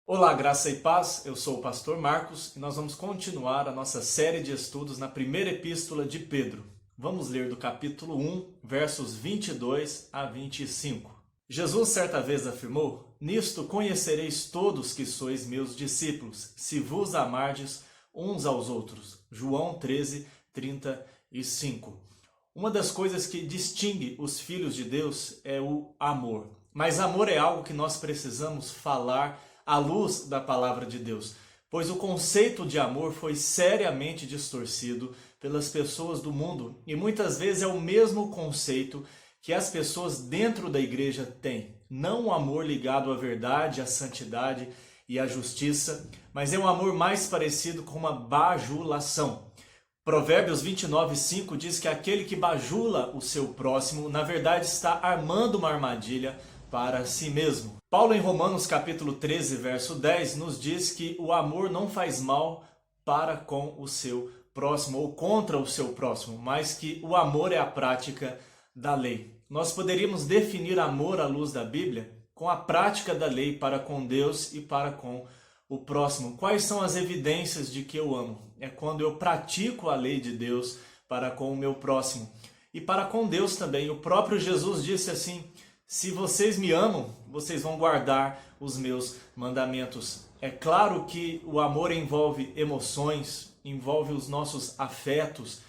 Olá, graça e paz, eu sou o pastor Marcos e nós vamos continuar a nossa série de estudos na primeira epístola de Pedro. Vamos ler do capítulo 1, versos 22 a 25. Jesus certa vez afirmou: "Nisto conhecereis todos que sois meus discípulos, se vos amardes uns aos outros." João 13, 35. Uma das coisas que distingue os filhos de Deus é o amor. Mas amor é algo que nós precisamos falar à luz da palavra de Deus, pois o conceito de amor foi seriamente distorcido pelas pessoas do mundo e muitas vezes é o mesmo conceito que as pessoas dentro da igreja têm. Não um amor ligado à verdade, à santidade e à justiça, mas é um amor mais parecido com uma bajulação. Provérbios 29:5 diz que aquele que bajula o seu próximo, na verdade está armando uma armadilha para si mesmo. Paulo em Romanos capítulo 13, verso 10 nos diz que o amor não faz mal para com o seu próximo ou contra o seu próximo, mas que o amor é a prática da lei. Nós poderíamos definir amor à luz da Bíblia com a prática da lei para com Deus e para com o próximo. Quais são as evidências de que eu amo? É quando eu pratico a lei de Deus para com o meu próximo. E para com Deus também. O próprio Jesus disse assim: "Se vocês me amam, vocês vão guardar os meus mandamentos." É claro que o amor envolve emoções, envolve os nossos afetos,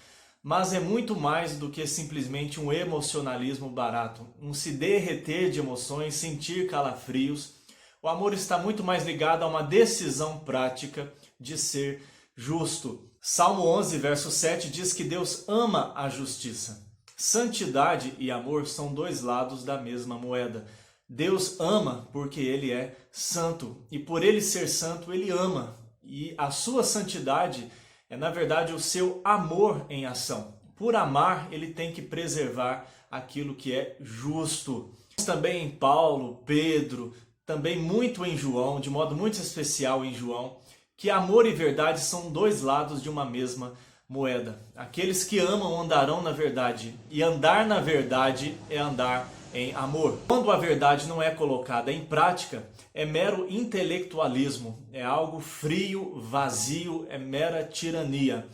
mas é muito mais do que simplesmente um emocionalismo barato, um se derreter de emoções, sentir calafrios. O amor está muito mais ligado a uma decisão prática de ser justo. Salmo 11, verso 7 diz que Deus ama a justiça. Santidade e amor são dois lados da mesma moeda. Deus ama porque Ele é santo e por Ele ser santo, Ele ama. E a sua santidade é, na verdade, o seu amor em ação. Por amar, Ele tem que preservar aquilo que é justo. Também em Paulo, Pedro, também muito em João, de modo muito especial em João, que amor e verdade são dois lados de uma mesma moeda. Aqueles que amam andarão na verdade, e andar na verdade é andar em amor. Quando a verdade não é colocada em prática, é mero intelectualismo, é algo frio, vazio, é mera tirania.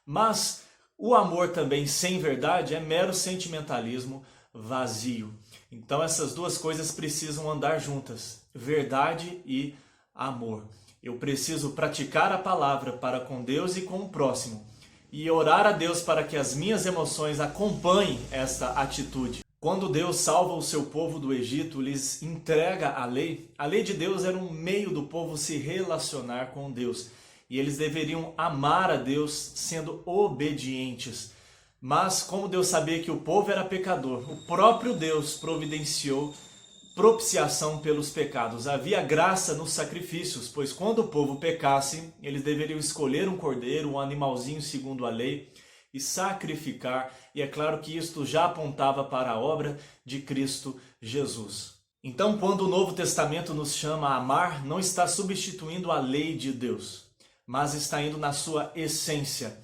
Mas o amor também sem verdade é mero sentimentalismo vazio. Então essas duas coisas precisam andar juntas, verdade e amor. Eu preciso praticar a palavra para com Deus e com o próximo, e orar a Deus para que as minhas emoções acompanhem esta atitude. Quando Deus salva o seu povo do Egito, lhes entrega a lei de Deus era um meio do povo se relacionar com Deus. E eles deveriam amar a Deus sendo obedientes. Mas como Deus sabia que o povo era pecador, o próprio Deus providenciou propiciação pelos pecados. Havia graça nos sacrifícios, pois quando o povo pecasse, eles deveriam escolher um cordeiro, um animalzinho segundo a lei, e sacrificar. E é claro que isto já apontava para a obra de Cristo Jesus. Então, quando o Novo Testamento nos chama a amar, não está substituindo a lei de Deus, mas está indo na sua essência.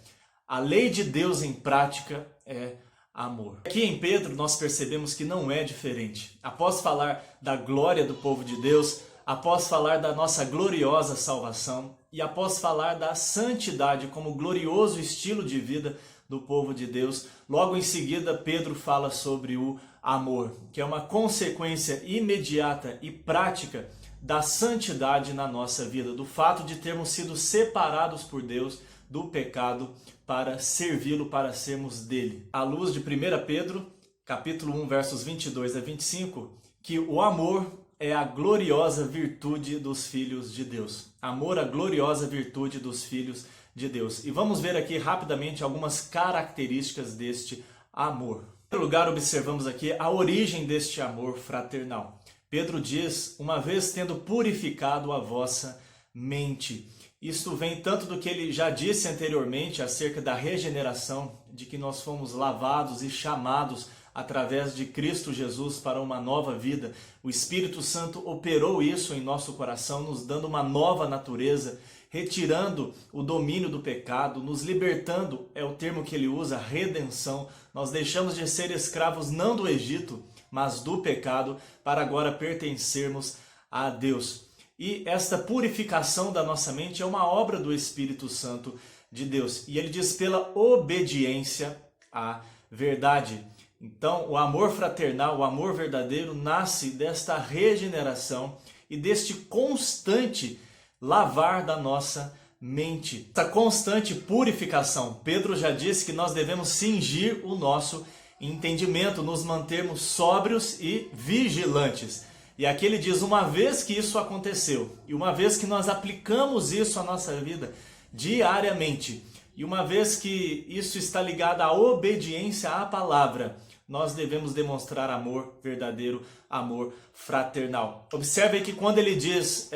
A lei de Deus em prática é amor. Aqui em Pedro nós percebemos que não é diferente. Após falar da glória do povo de Deus, após falar da nossa gloriosa salvação e após falar da santidade como glorioso estilo de vida do povo de Deus, logo em seguida Pedro fala sobre o amor, que é uma consequência imediata e prática da santidade na nossa vida, do fato de termos sido separados por Deus do pecado para servi-lo, para sermos dele. À luz de 1 Pedro, capítulo 1, versos 22 a 25, que o amor é a gloriosa virtude dos filhos de Deus. Amor, a gloriosa virtude dos filhos de Deus. E vamos ver aqui rapidamente algumas características deste amor. Em primeiro lugar, observamos aqui a origem deste amor fraternal. Pedro diz: "Uma vez tendo purificado a vossa mente." Isto vem tanto do que ele já disse anteriormente acerca da regeneração, de que nós fomos lavados e chamados através de Cristo Jesus para uma nova vida. O Espírito Santo operou isso em nosso coração, nos dando uma nova natureza, retirando o domínio do pecado, nos libertando, é o termo que ele usa, redenção. Nós deixamos de ser escravos não do Egito, mas do pecado, para agora pertencermos a Deus. E esta purificação da nossa mente é uma obra do Espírito Santo de Deus. E ele diz pela obediência à verdade. Então, o amor fraternal, o amor verdadeiro, nasce desta regeneração e deste constante lavar da nossa mente. Essa constante purificação. Pedro já disse que nós devemos cingir o nosso entendimento, nos mantermos sóbrios e vigilantes. E aqui ele diz, uma vez que isso aconteceu, e uma vez que nós aplicamos isso à nossa vida diariamente, e uma vez que isso está ligado à obediência à palavra, nós devemos demonstrar amor verdadeiro, amor fraternal. Observe que quando ele diz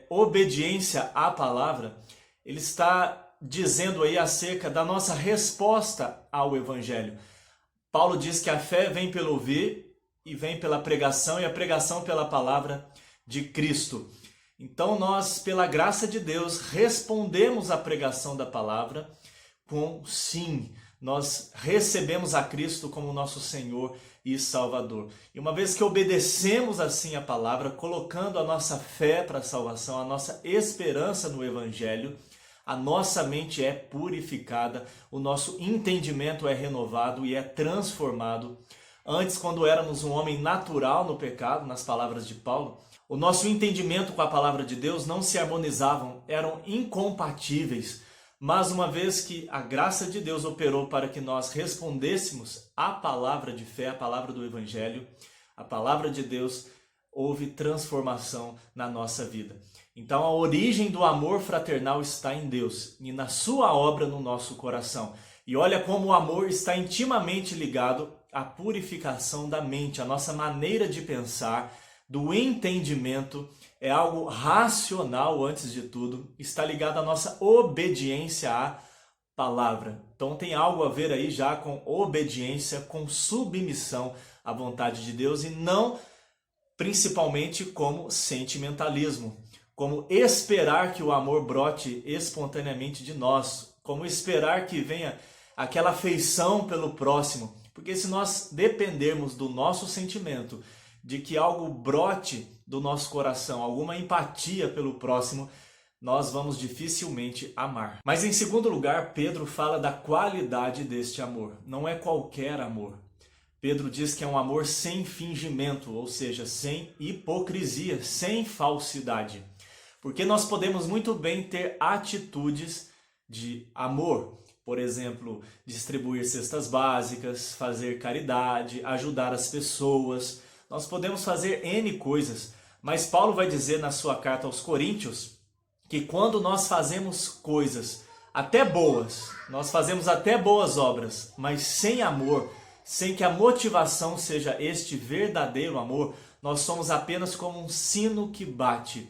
obediência à palavra, ele está dizendo aí acerca da nossa resposta ao Evangelho. Paulo diz que a fé vem pelo ouvir e vem pela pregação, e a pregação pela palavra de Cristo. Então nós, pela graça de Deus, respondemos à pregação da palavra com sim. Nós recebemos a Cristo como nosso Senhor e Salvador. E uma vez que obedecemos assim a palavra, colocando a nossa fé para a salvação, a nossa esperança no Evangelho, a nossa mente é purificada, o nosso entendimento é renovado e é transformado. Antes, quando éramos um homem natural no pecado, nas palavras de Paulo, o nosso entendimento com a palavra de Deus não se harmonizavam, eram incompatíveis. Mas uma vez que a graça de Deus operou para que nós respondêssemos à palavra de fé, à palavra do Evangelho, a palavra de Deus, houve transformação na nossa vida. Então a origem do amor fraternal está em Deus e na sua obra no nosso coração. E olha como o amor está intimamente ligado à purificação da mente, a nossa maneira de pensar, do entendimento, é algo racional antes de tudo, está ligado à nossa obediência à palavra. Então tem algo a ver aí já com obediência, com submissão à vontade de Deus e não principalmente como sentimentalismo, como esperar que o amor brote espontaneamente de nós, como esperar que venha aquela afeição pelo próximo, porque se nós dependermos do nosso sentimento, de que algo brote do nosso coração, alguma empatia pelo próximo, nós vamos dificilmente amar. Mas em segundo lugar, Pedro fala da qualidade deste amor. Não é qualquer amor. Pedro diz que é um amor sem fingimento, ou seja, sem hipocrisia, sem falsidade. Porque nós podemos muito bem ter atitudes de amor. Por exemplo, distribuir cestas básicas, fazer caridade, ajudar as pessoas. Nós podemos fazer N coisas, mas Paulo vai dizer na sua carta aos Coríntios que quando nós fazemos coisas até boas, nós fazemos até boas obras, mas sem amor, sem que a motivação seja este verdadeiro amor, nós somos apenas como um sino que bate.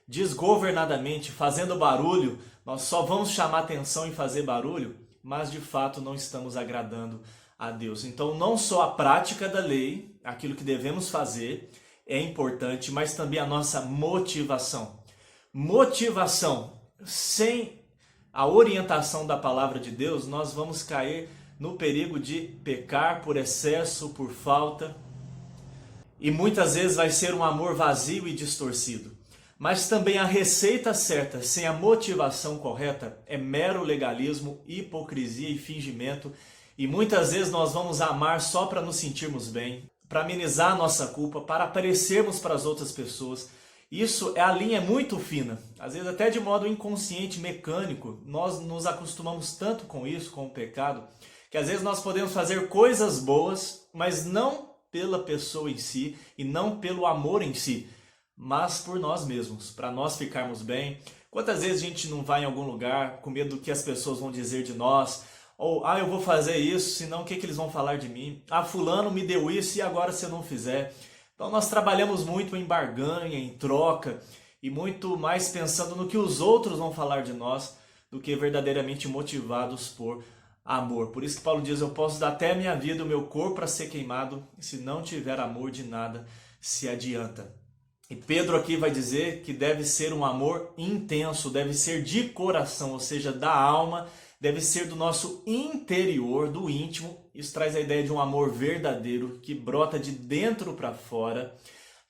Desgovernadamente, fazendo barulho, nós só vamos chamar atenção e fazer barulho, mas de fato não estamos agradando a Deus. Então não só a prática da lei, aquilo que devemos fazer, é importante, mas também a nossa motivação. Motivação sem a orientação da palavra de Deus, nós vamos cair no perigo de pecar por excesso, por falta, e muitas vezes vai ser um amor vazio e distorcido. Mas também a receita certa, sem a motivação correta, é mero legalismo, hipocrisia e fingimento. E muitas vezes nós vamos amar só para nos sentirmos bem, para amenizar a nossa culpa, para aparecermos para as outras pessoas. Isso é a linha muito fina. Às vezes até de modo inconsciente, mecânico, nós nos acostumamos tanto com isso, com o pecado, que às vezes nós podemos fazer coisas boas, mas não pela pessoa em si e não pelo amor em si, mas por nós mesmos, para nós ficarmos bem. Quantas vezes a gente não vai em algum lugar com medo do que as pessoas vão dizer de nós? Ou, eu vou fazer isso, senão o que eles vão falar de mim? Fulano me deu isso e agora se eu não fizer? Então nós trabalhamos muito em barganha, em troca, e muito mais pensando no que os outros vão falar de nós, do que verdadeiramente motivados por amor. Por isso que Paulo diz, eu posso dar até a minha vida, o meu corpo para ser queimado, se não tiver amor de nada se adianta. E Pedro aqui vai dizer que deve ser um amor intenso, deve ser de coração, ou seja, da alma, deve ser do nosso interior, do íntimo. Isso traz a ideia de um amor verdadeiro que brota de dentro para fora.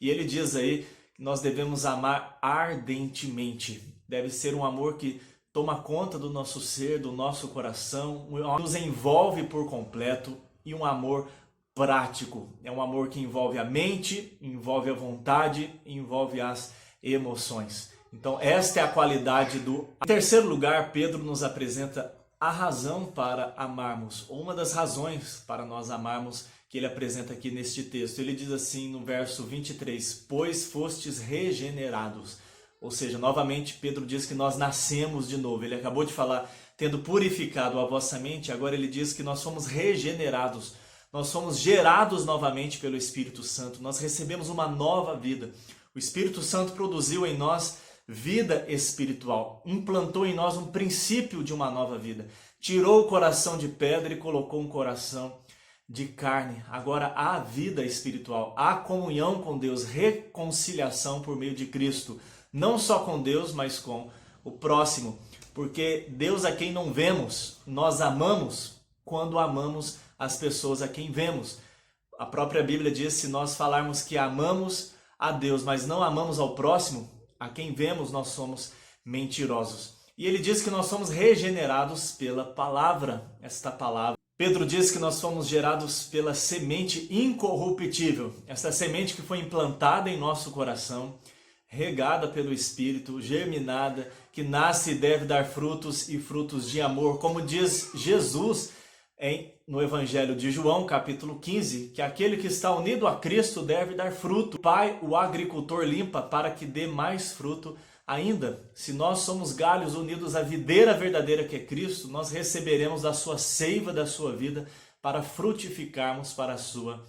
E ele diz aí nós devemos amar ardentemente. Deve ser um amor que toma conta do nosso ser, do nosso coração, nos envolve por completo, e um amor prático. É um amor que envolve a mente, envolve a vontade, envolve as emoções. Então esta é a qualidade do... Em terceiro lugar, Pedro nos apresenta a razão para amarmos, ou uma das razões para nós amarmos que ele apresenta aqui neste texto. Ele diz assim no verso 23, pois fostes regenerados. Ou seja, novamente Pedro diz que nós nascemos de novo. Ele acabou de falar, tendo purificado a vossa mente, agora ele diz que nós somos regenerados. Nós somos gerados novamente pelo Espírito Santo. Nós recebemos uma nova vida. O Espírito Santo produziu em nós vida espiritual. Implantou em nós um princípio de uma nova vida. Tirou o coração de pedra e colocou um coração de carne. Agora há vida espiritual. Há comunhão com Deus. Reconciliação por meio de Cristo. Não só com Deus, mas com o próximo. Porque Deus a quem não vemos, nós amamos quando amamos as pessoas a quem vemos. A própria Bíblia diz, se nós falarmos que amamos a Deus, mas não amamos ao próximo, a quem vemos nós somos mentirosos. E ele diz que nós somos regenerados pela palavra, esta palavra. Pedro diz que nós somos gerados pela semente incorruptível, essa semente que foi implantada em nosso coração, regada pelo Espírito, germinada, que nasce e deve dar frutos e frutos de amor. Como diz Jesus no Evangelho de João, capítulo 15, que aquele que está unido a Cristo deve dar fruto. O Pai, o agricultor, limpa para que dê mais fruto ainda. Se nós somos galhos unidos à videira verdadeira que é Cristo, nós receberemos da sua seiva, da sua vida, para frutificarmos para a sua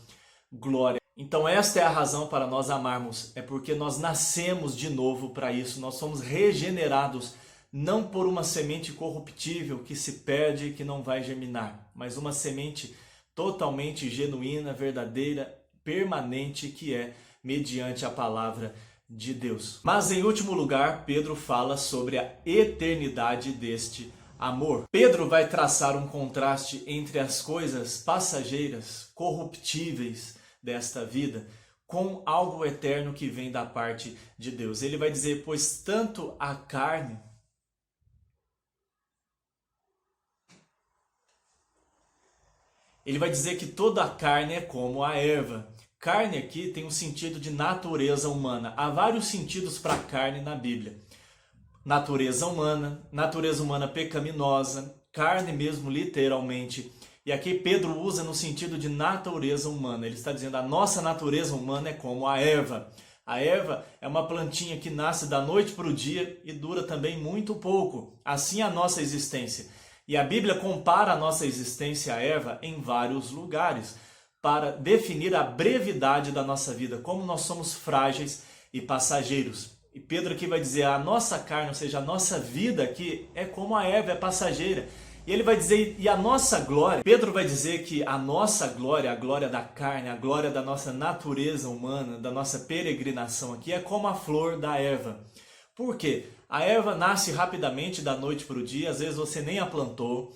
glória. Então esta é a razão para nós amarmos, é porque nós nascemos de novo para isso, nós somos regenerados, não por uma semente corruptível que se perde e que não vai germinar, mas uma semente totalmente genuína, verdadeira, permanente, que é mediante a palavra de Deus. Mas em último lugar, Pedro fala sobre a eternidade deste amor. Pedro vai traçar um contraste entre as coisas passageiras, corruptíveis desta vida, com algo eterno que vem da parte de Deus. Ele vai dizer, pois tanto a carne... Ele vai dizer que toda a carne é como a erva. Carne aqui tem um sentido de natureza humana. Há vários sentidos para a carne na Bíblia. Natureza humana pecaminosa, carne mesmo literalmente. E aqui Pedro usa no sentido de natureza humana. Ele está dizendo a nossa natureza humana é como a erva. A erva é uma plantinha que nasce da noite para o dia e dura também muito pouco. Assim é a nossa existência. E a Bíblia compara a nossa existência à erva em vários lugares para definir a brevidade da nossa vida, como nós somos frágeis e passageiros. E Pedro aqui vai dizer, a nossa carne, ou seja, a nossa vida aqui é como a erva, é passageira. E ele vai dizer, e a nossa glória, Pedro vai dizer que a nossa glória, a glória da carne, a glória da nossa natureza humana, da nossa peregrinação aqui, é como a flor da erva. Por quê? A erva nasce rapidamente da noite para o dia, às vezes você nem a plantou,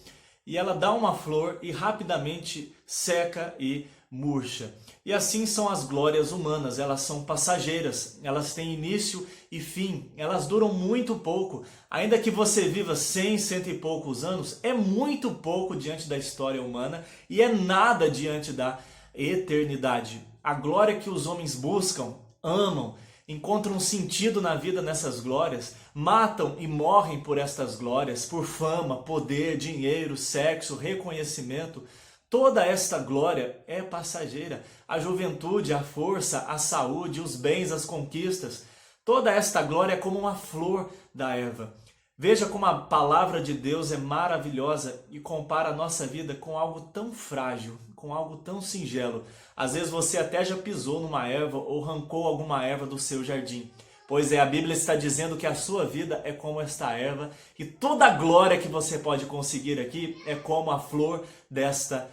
e ela dá uma flor e rapidamente seca e murcha. E assim são as glórias humanas, elas são passageiras, elas têm início e fim, elas duram muito pouco. Ainda que você viva 100, cento e poucos anos, é muito pouco diante da história humana e é nada diante da eternidade. A glória que os homens buscam, amam, encontram sentido na vida nessas glórias, matam e morrem por estas glórias, por fama, poder, dinheiro, sexo, reconhecimento. Toda esta glória é passageira. A juventude, a força, a saúde, os bens, as conquistas. Toda esta glória é como uma flor da erva. Veja como a palavra de Deus é maravilhosa e compara a nossa vida com algo tão frágil, com algo tão singelo. Às vezes você até já pisou numa erva ou arrancou alguma erva do seu jardim. Pois é, a Bíblia está dizendo que a sua vida é como esta erva e toda a glória que você pode conseguir aqui é como a flor desta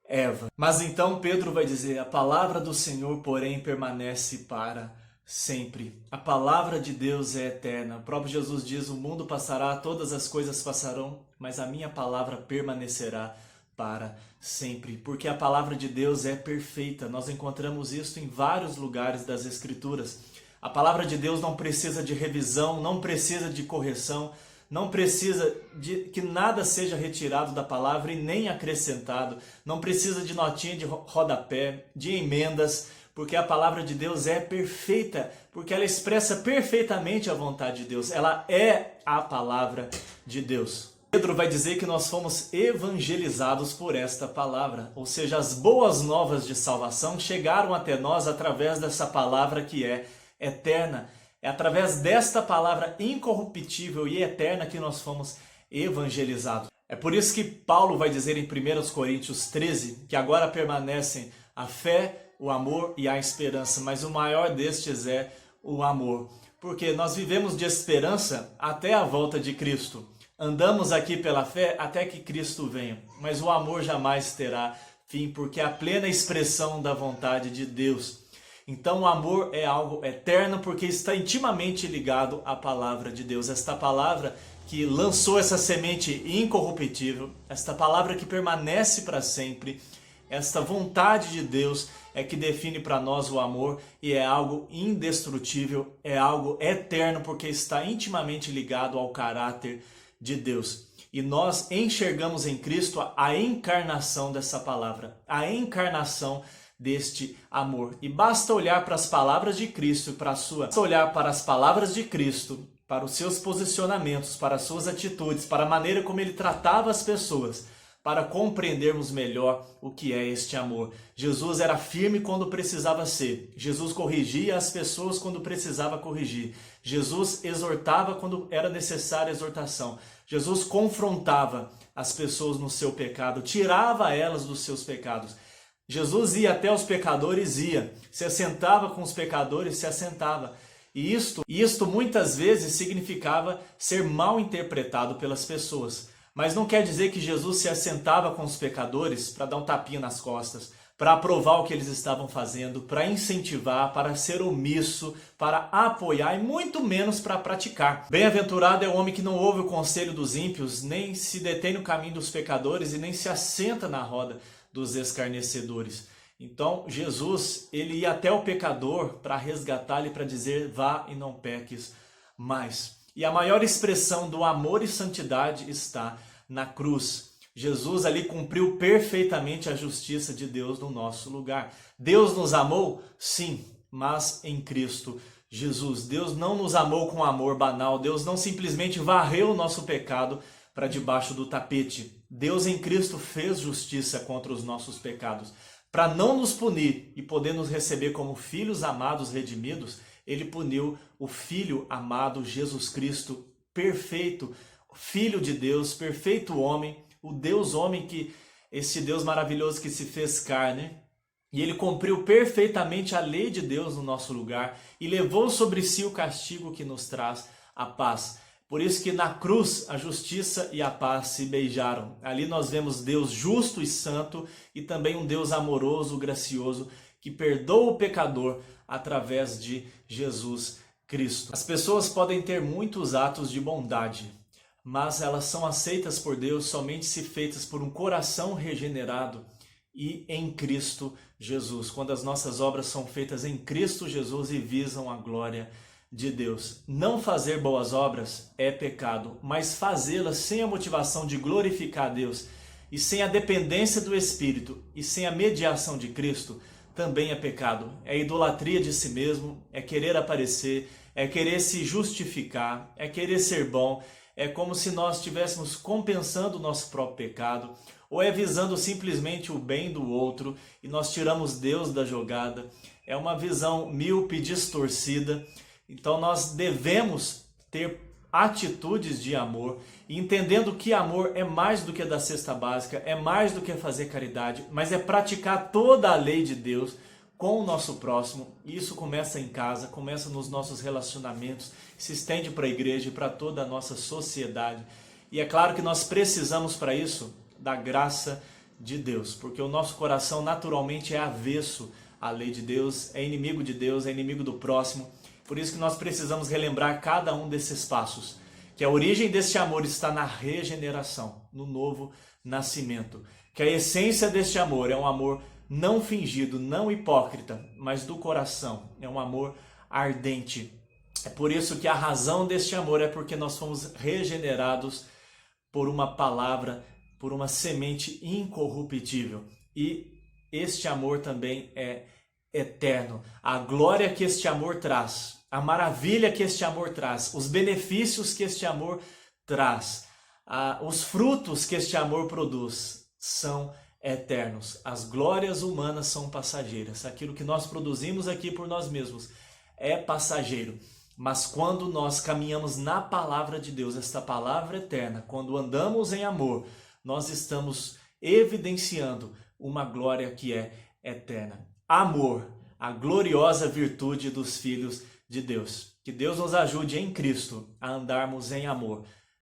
erva. Mas então Pedro vai dizer, a palavra do Senhor, porém, permanece para sempre. A palavra de Deus é eterna. O próprio Jesus diz, o mundo passará, todas as coisas passarão, mas a minha palavra permanecerá para sempre. Porque a palavra de Deus é perfeita. Nós encontramos isso em vários lugares das Escrituras. A palavra de Deus não precisa de revisão, não precisa de correção, não precisa de que nada seja retirado da palavra e nem acrescentado, não precisa de notinha de rodapé, de emendas, porque a palavra de Deus é perfeita, porque ela expressa perfeitamente a vontade de Deus, ela é a palavra de Deus. Pedro vai dizer que nós fomos evangelizados por esta palavra, ou seja, as boas novas de salvação chegaram até nós através dessa palavra que é eterna. É através desta palavra incorruptível e eterna que nós fomos evangelizados. É por isso que Paulo vai dizer em 1 Coríntios 13 que agora permanecem a fé, o amor e a esperança, mas o maior destes é o amor. Porque nós vivemos de esperança até a volta de Cristo. Andamos aqui pela fé até que Cristo venha, mas o amor jamais terá fim, porque é a plena expressão da vontade de Deus. Então o amor é algo eterno porque está intimamente ligado à palavra de Deus. Esta palavra que lançou essa semente incorruptível, esta palavra que permanece para sempre, esta vontade de Deus é que define para nós o amor e é algo indestrutível, é algo eterno porque está intimamente ligado ao caráter de Deus. E nós enxergamos em Cristo a encarnação dessa palavra, a encarnação deste amor. E basta olhar para as palavras de Cristo, basta olhar para as palavras de Cristo, para os seus posicionamentos, para as suas atitudes, para a maneira como ele tratava as pessoas, para compreendermos melhor o que é este amor. Jesus era firme quando precisava ser. Jesus corrigia as pessoas quando precisava corrigir. Jesus exortava quando era necessária exortação. Jesus confrontava as pessoas no seu pecado, tirava elas dos seus pecados. Jesus ia até os pecadores, ia. Se assentava com os pecadores, se assentava. E isto muitas vezes significava ser mal interpretado pelas pessoas. Mas não quer dizer que Jesus se assentava com os pecadores para dar um tapinha nas costas, para aprovar o que eles estavam fazendo, para incentivar, para ser omisso, para apoiar e muito menos para praticar. Bem-aventurado é o homem que não ouve o conselho dos ímpios, nem se detém no caminho dos pecadores e nem se assenta na roda dos escarnecedores. Então Jesus, ele ia até o pecador para resgatá-lo e para dizer: vá e não peques mais. E a maior expressão do amor e santidade está na cruz. Jesus ali cumpriu perfeitamente a justiça de Deus no nosso lugar. Deus nos amou? Sim, mas em Cristo Jesus. Deus não nos amou com amor banal. Deus não simplesmente varreu o nosso pecado para debaixo do tapete. Deus em Cristo fez justiça contra os nossos pecados. Para não nos punir e poder nos receber como filhos amados redimidos, ele puniu o Filho amado Jesus Cristo, perfeito, Filho de Deus, perfeito homem, o Deus homem, esse Deus maravilhoso que se fez carne. E ele cumpriu perfeitamente a lei de Deus no nosso lugar e levou sobre si o castigo que nos traz a paz. Por isso que na cruz a justiça e a paz se beijaram. Ali nós vemos Deus justo e santo e também um Deus amoroso, gracioso, que perdoa o pecador através de Jesus Cristo. As pessoas podem ter muitos atos de bondade, mas elas são aceitas por Deus somente se feitas por um coração regenerado e em Cristo Jesus. Quando as nossas obras são feitas em Cristo Jesus e visam a glória de Deus. Não fazer boas obras é pecado, mas fazê-las sem a motivação de glorificar a Deus e sem a dependência do Espírito e sem a mediação de Cristo também é pecado. É idolatria de si mesmo, é querer aparecer, é querer se justificar, é querer ser bom, é como se nós estivéssemos compensando o nosso próprio pecado, ou é visando simplesmente o bem do outro e nós tiramos Deus da jogada. É uma visão míope, distorcida. Então nós devemos ter atitudes de amor, entendendo que amor é mais do que dar cesta básica, é mais do que fazer caridade, mas é praticar toda a lei de Deus com o nosso próximo. Isso começa em casa, começa nos nossos relacionamentos, se estende para a igreja e para toda a nossa sociedade. E é claro que nós precisamos para isso da graça de Deus, porque o nosso coração naturalmente é avesso à lei de Deus, é inimigo de Deus, é inimigo do próximo. Por isso que nós precisamos relembrar cada um desses passos, que a origem deste amor está na regeneração, no novo nascimento, que a essência deste amor é um amor não fingido, não hipócrita, mas do coração, é um amor ardente. É por isso que a razão deste amor é porque nós fomos regenerados por uma palavra, por uma semente incorruptível. E este amor também é eterno. A glória que este amor traz, a maravilha que este amor traz, os benefícios que este amor traz, os frutos que este amor produz são eternos. As glórias humanas são passageiras. Aquilo que nós produzimos aqui por nós mesmos é passageiro. Mas quando nós caminhamos na palavra de Deus, esta palavra eterna, quando andamos em amor, nós estamos evidenciando uma glória que é eterna. Amor, a gloriosa virtude dos filhos de Deus. Que Deus nos ajude em Cristo a andarmos em amor,